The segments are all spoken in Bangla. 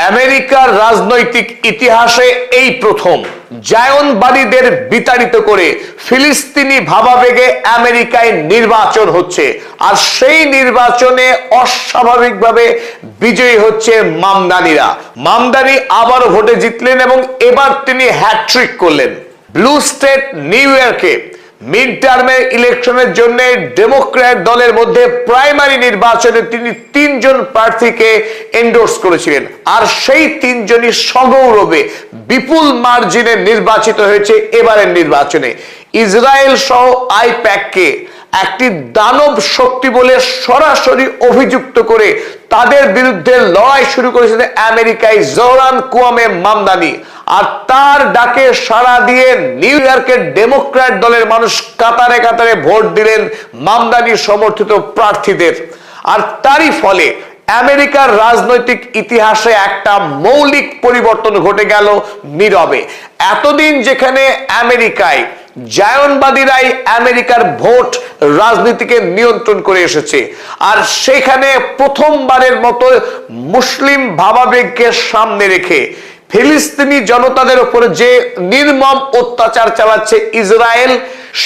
আমেরিকার রাজনৈতিক ইতিহাসে এই প্রথম জায়নবাদীদের বিতাড়িত করে ফিলিস্তিনি ভাবাবেগে আমেরিকায় নির্বাচন হচ্ছে, আর সেই নির্বাচনে অস্বাভাবিকভাবে বিজয়ী হচ্ছে মামদানিরা। মামদানি আবারও ভোটে জিতলেন এবং এবার তিনি হ্যাটট্রিক করলেন। ব্লু স্টেট নিউ ইয়র্কে মিড টার্মের ইলেকশনের জন্য ডেমোক্র্যাট দলের মধ্যে প্রাইমারি নির্বাচনে তিনি তিনজন প্রার্থীকে এন্ডোর্স করেছিলেন, আর সেই তিনজনই সগৌরবে বিপুল মার্জিনে নির্বাচিত হয়েছে এবারের নির্বাচনে। ইসরায়েল সহ আইপ্যাককে একটি দানব শক্তি বলে সরাসরি অভিযুক্ত করে তাদের বিরুদ্ধে লড়াই শুরু করেছিল আমেরিকায় জোহরান কুয়ামে মামদানি, আর তার ডাকে সাড়া দিয়ে নিউ ইয়র্কের ডেমোক্র্যাট দলের মানুষ কাতারে কাতারে ভোট দিলেন মামদানি সমর্থিত প্রার্থীদের। আর তারই ফলে আমেরিকার রাজনৈতিক ইতিহাসে একটা মৌলিক পরিবর্তন ঘটে গেল নীরবে। এতদিন যেখানে আমেরিকায় জায়নবাদীরাই আমেরিকার ভোট রাজনীতিকে নিয়ন্ত্রণ করে এসেছে, আর সেখানে প্রথমবারের মতো মুসলিম ভাবাবেগকে সামনে রেখে ফিলিস্তিনি জনতাদের উপরে যে নির্মম অত্যাচার চালাচ্ছে ইসরায়েল,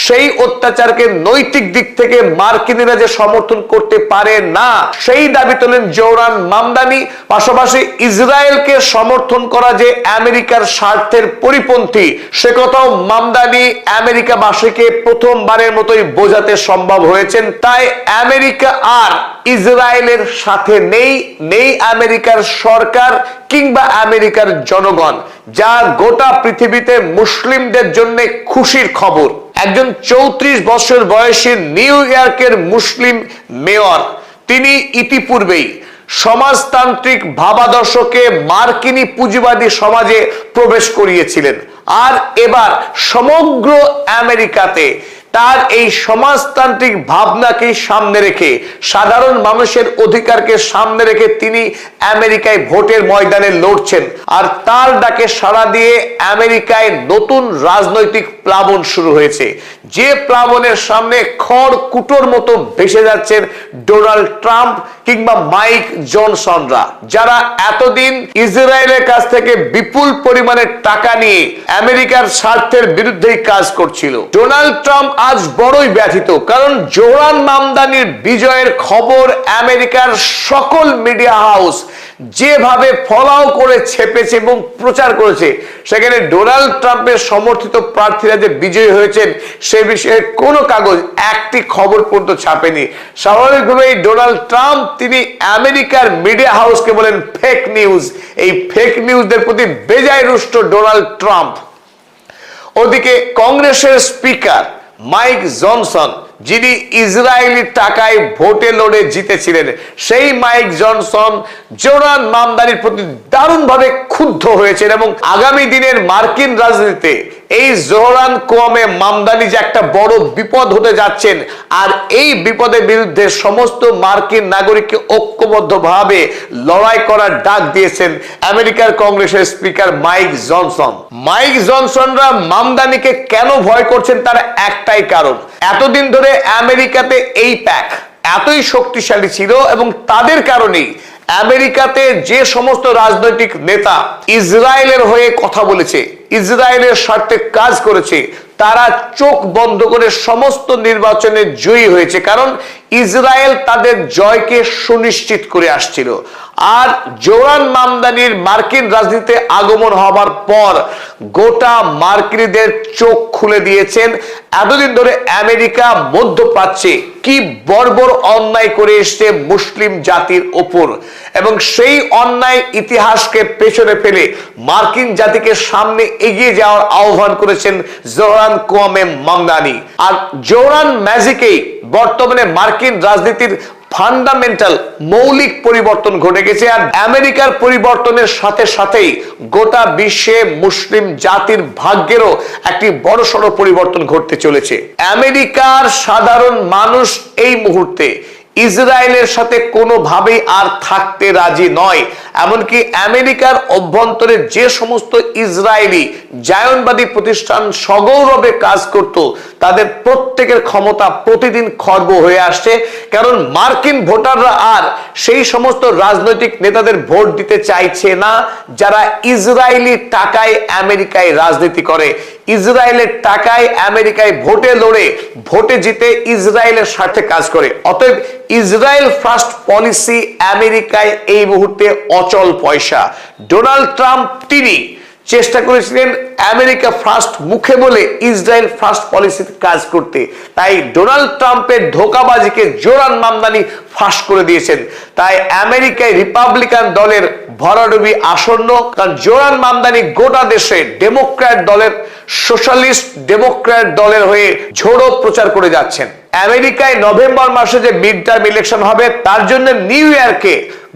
সেই অত্যাচারকে নৈতিক দিক থেকে মার্কিনীরা যে সমর্থন করতে পারে না, সেই দাবি তোলেন জোহরান মামদানি। পাশাপাশি ইসরায়েলকে সমর্থন করা যে আমেরিকার স্বার্থের পরিপন্থী, সে কথাও মামদানি আমেরিকাবাসীকে প্রথমবারের মতোই বোঝাতে সম্ভব হয়েছেন। তাই আমেরিকা আর ইসরায়েলের সাথে নেই আমেরিকার সরকার কিংবা আমেরিকার জনগণ, যা গোটা পৃথিবীতে মুসলিমদের জন্য খুশির খবর। একজন 34 বছর বয়সী নিউ ইয়র্কের মুসলিম মেয়র, তিনি ইতিপূর্বেই সমাজতান্ত্রিক ভাবাদর্শকে মার্কিনী পুঁজিবাদী সমাজে প্রবেশ করিয়েছিলেন, আর এবার সমগ্র আমেরিকাতে তার এই সমাজতান্ত্রিক ভাবনাকে সামনে রেখে, সাধারণ মানুষের অধিকারকে সামনে রেখে তিনি আমেরিকায় ভোটের ময়দানে লড়ছেন। আর তার ডাকে সাড়া দিয়ে আমেরিকায় নতুন রাজনৈতিক প্লাবন শুরু হয়েছে, যে প্লাবনের সামনে খড় কুটোর মতো ভেসে যাচ্ছেন ডোনাল্ড ট্রাম্প কিংবা মাইক জনসনরা, যারা এতদিন ইসরায়েলের কাছ থেকে বিপুল পরিমাণে টাকা নিয়ে আমেরিকার স্বার্থের বিরুদ্ধেই কাজ করছিল। ডোনাল্ড ট্রাম্প আজ বড়ই ব্যথিত, কারণ জোহরান মামদানির বিজয়ের খবর আমেরিকার সকল মিডিয়া হাউস যেভাবে ফলাও করে ছেপেছে এবং প্রচার করেছে, সেখানে ডোনাল্ড ট্রাম্পের সমর্থিত প্রার্থীরা যে বিজয়ী হয়েছেন সে বিষয়ে কোনো কাগজ একটি খবর পর্যন্ত ছাপেনি। স্বাভাবিকভাবেই ডোনাল্ড ট্রাম্প তিনি আমেরিকার মিডিয়া হাউসকে বলেন ফেক নিউজ। এই ফেক নিউজদের প্রতি বেজায় রুষ্ট ডোনাল্ড ট্রাম্প। ওদিকে কংগ্রেসের স্পিকার মাইক জনসন, যিনি ইসরায়েলি টাকায় ভোটে লড়ে জিতেছিলেন, সেই মাইক জনসন জোহরান মামদানির প্রতি দারুণভাবে ক্ষুব্ধ হয়েছেন এবং আগামী দিনের মার্কিন রাজনীতিতে এই জোহরান কুয়ামে মামদানি যে একটা বড় বিপদ হতে যাচ্ছেন, আর এই বিপদের বিরুদ্ধে সমস্ত মার্কিন নাগরিককে ঐক্যবদ্ধভাবে লড়াই করার ডাক দিয়েছেন আমেরিকার কংগ্রেসের স্পিকার মাইক জনসন। মাইক জনসনরা মামদানিকে কেন ভয় করছেন তার একটাই কারণ, এতদিন ধরে আমেরিকাতে এই প্যাক এতই শক্তিশালী ছিল এবং তাদের কারণেই আমেরিকাতে যে সমস্ত রাজনৈতিক নেতা ইসরায়েলের হয়ে কথা বলেছে, ইসরায়েলের স্বার্থে কাজ করেছে, তারা চোখ বন্ধ করে সমস্ত নির্বাচনে জয়ী হয়েছে, কারণ ইসরায়েল তাদের জয়কে সুনিশ্চিত করে আসছিল। আর জোহরান মামদানির মার্কিন রাজনীতিতে আগমন হবার পর গোটা মার্কিনীদের চোখ খুলে দিয়েছেন এতদিন ধরে আমেরিকা মধ্যপ্রাচ্যে কি বর্বর অন্যায় করে এসছে মুসলিম জাতির ওপর, এবং সেই অন্যায় ইতিহাসকে পেছনে ফেলে মার্কিন জাতিকে সামনে এগিয়ে যাওয়ার আহ্বান করেছেন জোহরান কুয়ামে মামদানি। আর জোহরান ম্যাজিকেই বর্তমানে মার্কিন রাজনীতির ফান্ডামেন্টাল মৌলিক পরিবর্তন ঘটে গেছে, আর আমেরিকার পরিবর্তনের সাথে সাথেই গোটা বিশ্বে মুসলিম জাতির ভাগ্যেরও একটি বড়সড় পরিবর্তন ঘটতে চলেছে। আমেরিকার সাধারণ মানুষ এই মুহূর্তে ইসরায়েলের সাথে কোনোভাবেই আর থাকতে রাজি নয়। এমনকি আমেরিকার অভ্যন্তরে যে সমস্ত ইসরায়েলি জায়নবাদী প্রতিষ্ঠান সগৌরবে কাজ করত, তাদের প্রত্যেকের ক্ষমতা প্রতিদিন খর্ব হয়ে আসছে। কারণ মার্কিন ভোটাররা আর সেই সমস্ত রাজনৈতিক নেতাদের ভোট দিতে চাইছে না যারা ইসরায়েলি টাকায় আমেরিকায় রাজনীতি করে, ইসরায়েলের টাকায় আমেরিকায় ভোটে লড়ে ভোটে জিতে ইসরায়েলের স্বার্থে কাজ করে। অতএব ইসরায়েল ফার্স্ট পলিসি আমেরিকায় এই মুহূর্তে অচল পয়সা। ডোনাল্ড ট্রাম্প তিনি চেষ্টা করেছিলেন আমেরিকা ফার্স্ট মুখে বলে ইসরায়েল ফার্স্ট পলিসিতে কাজ করতে, তাই ডোনাল্ড ট্রাম্পের ধোঁকাবাজিকে জোরান মামদানি ফাঁস করে দিয়েছেন। তাই আমেরিকায় রিপাবলিকান দলের ভরাডুবি আসন্ন, কারণ জোরান মামদানি গোটা দেশে ডেমোক্র্যাট দলের, সোশ্যালিস্ট ডেমোক্র্যাট দলের হয়ে ঝোড়ো প্রচার করে যাচ্ছেন। আমেরিকায় নভেম্বর মাসে যে মিড টার্ম ইলেকশন হবে, তার জন্য নিউ ইয়র্কে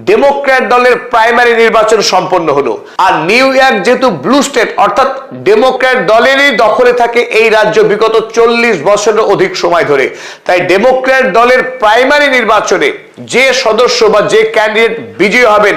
ডেমোক্র্যাট দলের প্রাইমারি নির্বাচন সম্পন্ন হলো। আর নিউ ইয়র্ক যেহেতু ব্লু স্টেট, অর্থাৎ ডেমোক্র্যাট দলেরই দখলে থাকে এই রাজ্য বিগত 40 বছরের অধিক সময় ধরে, তাই ডেমোক্র্যাট দলের প্রাইমারি নির্বাচনে যে সদস্য বা যে ক্যান্ডিডেট বিজয়ী হবেন,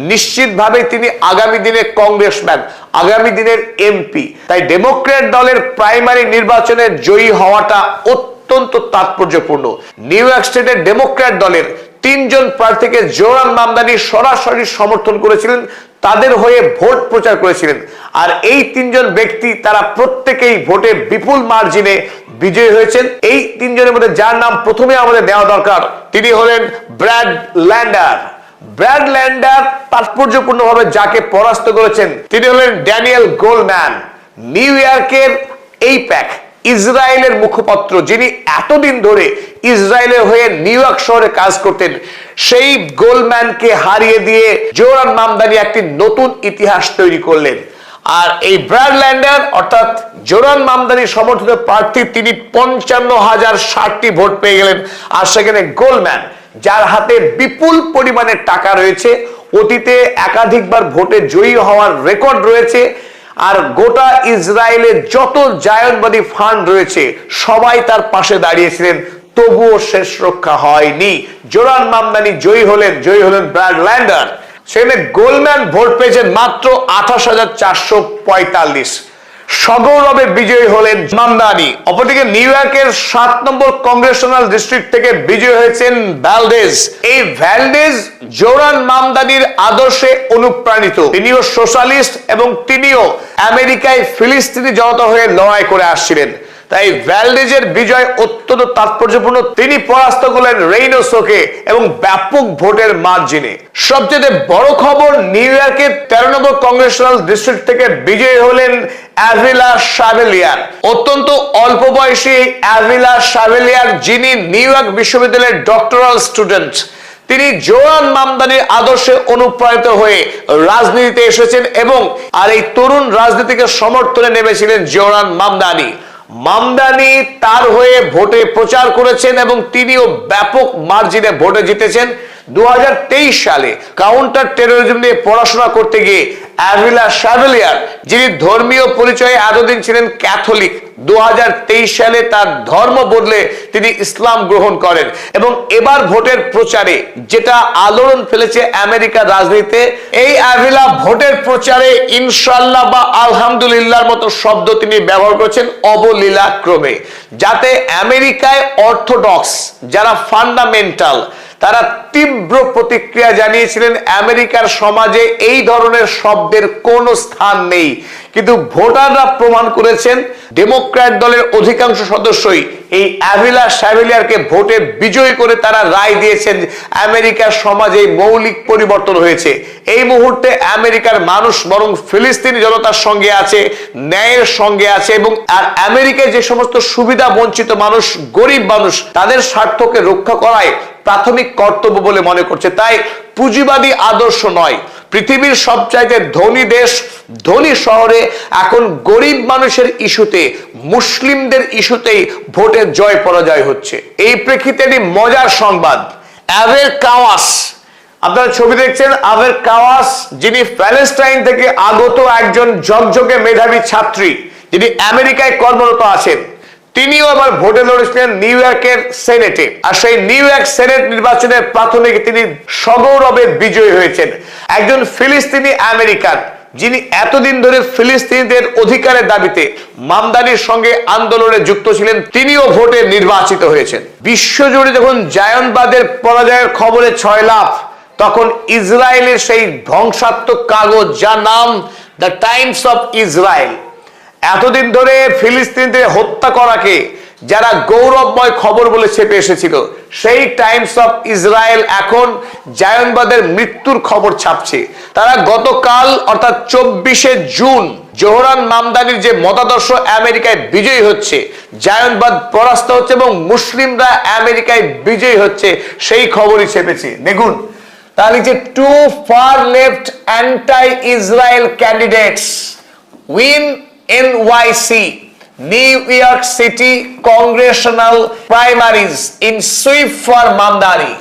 নিশ্চিতভাবে তিনি আগামী দিনের কংগ্রেসম্যান, আগামী দিনের এমপি। তাই ডেমোক্র্যাট দলের প্রাইমারি নির্বাচনে জয়ী হওয়াটা অত্যন্ত তাৎপর্যপূর্ণ। নিউ ইয়র্ক স্টেটের ডেমোক্র্যাট দলের 3 জন প্রার্থীকে জোরান মামদানি সরাসরি সমর্থন করেছিলেন, তাদের হয়ে ভোট প্রচার করেছিলেন। আর এই 3 জন ব্যক্তি তারা প্রত্যেকেই ভোটে বিপুল মার্জিনে বিজয়ী হয়েছেন। এই 3 জনের মধ্যে যার নাম প্রথমে আমাদের নেওয়া দরকার, তিনি হলেন ব্র্যাড ল্যান্ডার। ব্র্যাড ল্যান্ডার তাৎপর্যপূর্ণভাবে যাকে পরাস্ত করেছেন তিনি হলেন ড্যানিয়েল গোলম্যান, নিউ ইয়র্কের এইপ্যাক ইসরায়েলের মুখপাত্র, যিনি এতদিন ধরে ইসরায়েলের হয়ে নিউ ইয়র্ক শহরে কাজ করতেন। সেই গোলম্যানকে হারিয়ে দিয়ে জোরান মামদানি একটি নতুন ইতিহাস তৈরি করলেন। আর এই ব্র্যাড ল্যান্ডার অর্থাৎ জোরান মামদানি সমর্থিত প্রার্থী, তিনি 55,060টি ভোট পেয়ে গেলেন। আর সেখানে গোলম্যান, যার হাতে বিপুল পরিমাণের টাকা রয়েছে, অতীতে একাধিকবার ভোটে জয়ী হওয়ার রেকর্ড রয়েছে, আর গোটা ইসরায়েলের যত জায়নবাদী ফান্ড রয়েছে সবাই তার পাশে দাঁড়িয়েছিলেন, তবুও শেষ রক্ষা হয়নি। জোরান মামদানি জয়ী হলেন ব্র্যাড ল্যান্ডার। সেখানে গোলম্যান ভোট পেয়েছেন মাত্র 28,445। সগৌরবে বিজয়ী হলেন মামদানি। অপরদিকে নিউ ইয়র্কের 7 নম্বর কংগ্রেশনাল ডিস্ট্রিক্ট থেকে বিজয়ী হয়েছেন ভ্যালডেজ। এই ভ্যালডেজ জোরান মামদানির আদর্শে অনুপ্রাণিত, তিনিও সোশ্যালিস্ট এবং তিনিও আমেরিকায় ফিলিস্তিনি জনতা হয়ে লড়াই করে আসছিলেন। তাই ভ্যালডেজের বিজয় অত্যন্ত তাৎপর্যপূর্ণ। তিনি পরাস্ত করলেন রেইনোসোকে এবং ব্যাপক ভোটের মার্জিনে। সবচেয়ে বড় খবর, নিউ ইয়র্কের 13 নম্বর কংগ্রেশনাল ডিস্ট্রিক্ট থেকে বিজয়ী হলেন অ্যাভিলা শাভেলিয়ার। অত্যন্ত অল্প বয়সী অ্যাভিলা শাভেলিয়ার, যিনি নিউ ইয়র্ক বিশ্ববিদ্যালয়ের ডক্টরাল স্টুডেন্ট, তিনি জোরান মামদানির আদর্শে অনুপ্রাণিত হয়ে রাজনীতিতে এসেছেন এবং আর এই তরুণ রাজনীতিকে সমর্থনে নেমেছিলেন জোরান মামদানি। মামদানি তার হয়ে ভোটে প্রচার করেছেন এবং তিনিও ব্যাপক মার্জিনে ভোটে জিতেছেন। 2023 সালে কাউন্টার টেরোরিজম নিয়ে পড়াশোনা করতে গিয়ে অ্যাভিলা শাভেলিয়ার, যিনি ধর্মীয় পরিচয়ে এতদিন ছিলেন ক্যাথলিক, 2023 সালে তার ধর্ম বদলে তিনি ইসলাম গ্রহণ করেন এবং এবার ভোটের প্রচারে যেটা আলোড়ন ফেলেছে আমেরিকার রাজনীতিতে, এই অ্যাভিলা ভোটের প্রচারে ইনশাআল্লাহ বা আলহামদুলিল্লাহর মতো শব্দ তিনি ব্যবহার করেছেন অবলীলাক্রমে, যাতে আমেরিকায় অর্থোডক্স যারা ফান্ডামেন্টাল, তারা তীব্র প্রতিক্রিয়া জানিয়েছিলেন। আমেরিকার সমাজে এই ধরনের শব্দের কোনো স্থান নেই, কিন্তু ভোটাররা প্রমাণ করেছেন, ডেমোক্র্যাট দলের অধিকাংশ সদস্যই এই অ্যাভিলা শাভেলিয়ারকে ভোটে বিজয়ী করে তারা রায় দিয়েছেন আমেরিকার সমাজে মৌলিক পরিবর্তন হয়েছে। এই মুহূর্তে আমেরিকার মানুষ বরং ফিলিস্তিনি জনতার সঙ্গে আছে, ন্যায়ের সঙ্গে আছে এবং আর আমেরিকায় যে সমস্ত সুবিধা বঞ্চিত মানুষ, গরিব মানুষ, তাদের স্বার্থকে রক্ষা করাই প্রাথমিক কর্তব্য বলে মনে করছে। তাই পুঁজিবাদী আদর্শ নয়, পৃথিবীর সবচাইতে ধনী দেশ, ধনী শহরে এখন গরিব মানুষের ইস্যুতে, মুসলিমদের ইস্যুতেই ভোটের জয় পরাজয় হচ্ছে। এই প্রেক্ষিতে মজার সংবাদ, অ্যাভের কাওয়াস, আপনারা ছবি দেখছেন, অ্যাভের কাওয়াস যিনি প্যালেস্টাইন থেকে আগত একজন ঝকঝকে মেধাবী ছাত্রী, যিনি আমেরিকায় কর্মরত আছেন, তিনিও আবার ভোটে লড়েছিলেন নিউ ইয়র্কের সেনেটে, আর সেই নিউ ইয়র্ক সেনেট নির্বাচনের প্রাথমিক তিনি সগৌরবে বিজয়ী হয়েছেন। একজন ফিলিস্তিনি আমেরিকান যিনি এতদিন ধরে ফিলিস্তিনিদের অধিকারের দাবিতে মামদানির সঙ্গে আন্দোলনে যুক্ত ছিলেন, তিনিও ভোটে নির্বাচিত হয়েছেন। বিশ্বজুড়ে যখন জায়নবাদের পরাজয়ের খবরে ছয়লাভ, তখন ইসরায়েলের সেই ধ্বংসাত্মক কাগজ যার নাম দ্য টাইমস অফ ইসরায়েল, এতদিন ধরে ফিলিস্তিনিদের হত্যা করাকে যারা গৌরবময় খবর বলে চেপে এসেছিল, সেই টাইমস অফ ইসরায়েল এখন জায়নবাদের মৃত্যুর খবর ছাপছে। তারা গতকাল অর্থাৎ 24শে জুন জোহরান মামদানির যে মতাদর্শ আমেরিকায় বিজয়ী হচ্ছে, জায়নবাদ পরাস্ত হচ্ছে এবং মুসলিমরা আমেরিকায় বিজয়ী হচ্ছে, সেই খবরই ছেপেছে। দেখুন, তাহলে যে too far left anti Israel candidates win NYC New York City Congressional Primaries in sweep for Mamdani।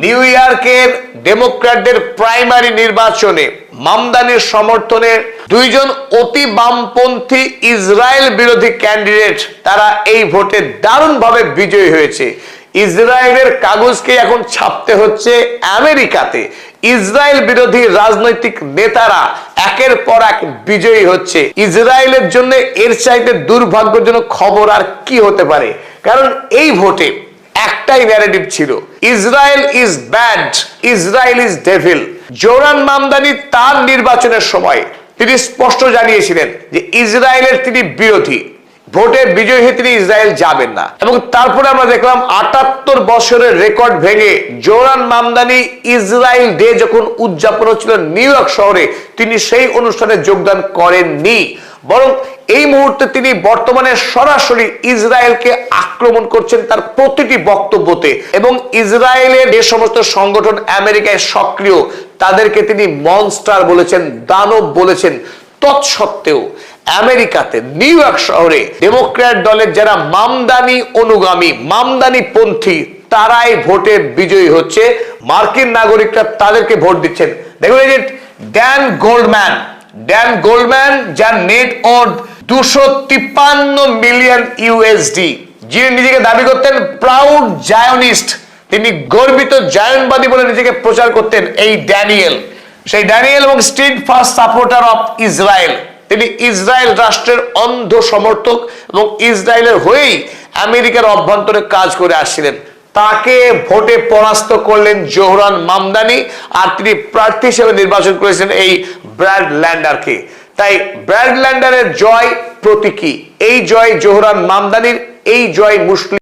New ইয়র্কের ডেমোক্র্যাটদের প্রাইমারি নির্বাচনে মামদানির সমর্থনে দুইজন অতি বামপন্থী ইসরায়েল বিরোধী ক্যান্ডিডেট তারা এই ভোটে দারুণভাবে বিজয়ী হয়েছে। ইসরায়েলের কাগজকে এখন ছাপতে হচ্ছে আমেরিকাতে। ইসরায়েল বিরোধী রাজনৈতিক নেতারা একের পর এক বিজয়ী হচ্ছে। ইসরায়েলের জন্য এর চাইতে দুর্ভাগ্যজনক খবর আর কি হতে পারে? কারণ এই ভোটে একটাই ন্যারেটিভ ছিল, Israel is bad, Israel is devil. Zohran Mamdani তার নির্বাচনের সময় তিনি স্পষ্ট জানিয়েছিলেন যে ইসরায়েলের তিনি বিরোধী, ভোটে বিজয়ী হয়ে তিনি ইসরায়েল যাবেন না। এবং তারপরে আমরা দেখলাম 78 বছরের রেকর্ড ভেঙে জোহরান মামদানি ইসরায়েল ডে যখন উদযাপন হচ্ছিল নিউ ইয়র্ক শহরে, তিনি সেই অনুষ্ঠানে যোগদান করেননি, বরং এই মুহূর্তে তিনি বর্তমানে সরাসরি ইসরায়েলকে আক্রমণ করছেন তার প্রতিটি বক্তব্যতে। এবং ইসরায়েলের যে সমস্ত সংগঠন আমেরিকায় সক্রিয় তাদেরকে তিনি মনস্টার বলেছেন, দানব বলেছেন। তৎসত্ত্বেও আমেরিকাতে নিউ ইয়র্ক শহরে ডেমোক্র্যাট দলের যারা মামদানি অনুগামী, মামদানি পন্থী, তারাই ভোটে বিজয়ী হচ্ছে। মার্কিন নাগরিকরা তাদেরকে ভোট দিচ্ছেন। দেখুন, এই যে ড্যান গোল্ডম্যান যার নেট ওয়ার্থ 253 মিলিয়ন ইউএসডি, যিনি নিজেকে দাবি করতেন প্রাউড জায়নিস্ট, তিনি গর্বিত জায়নবাদী বলে নিজেকে প্রচার করতেন। এই সেই ড্যানিয়েল এবং street first supporter of Israel, তিনি ইসরায়েল রাষ্ট্রের অন্ধ সমর্থক এবং ইসরায়েলের হয়েই আমেরিকার অভ্যন্তরে কাজ করে আসছিলেন। তাকে ভোটে পরাস্ত করলেন জোহরান মামদানি, আর তিনি প্রার্থী হিসেবে নির্বাচন করেছেন এই ব্র্যাড ল্যান্ডারকে। তাই ব্র্যাড ল্যান্ডারের জয় প্রতীকী, এই জয় জোহরান মামদানির, এই জয় মুসলিম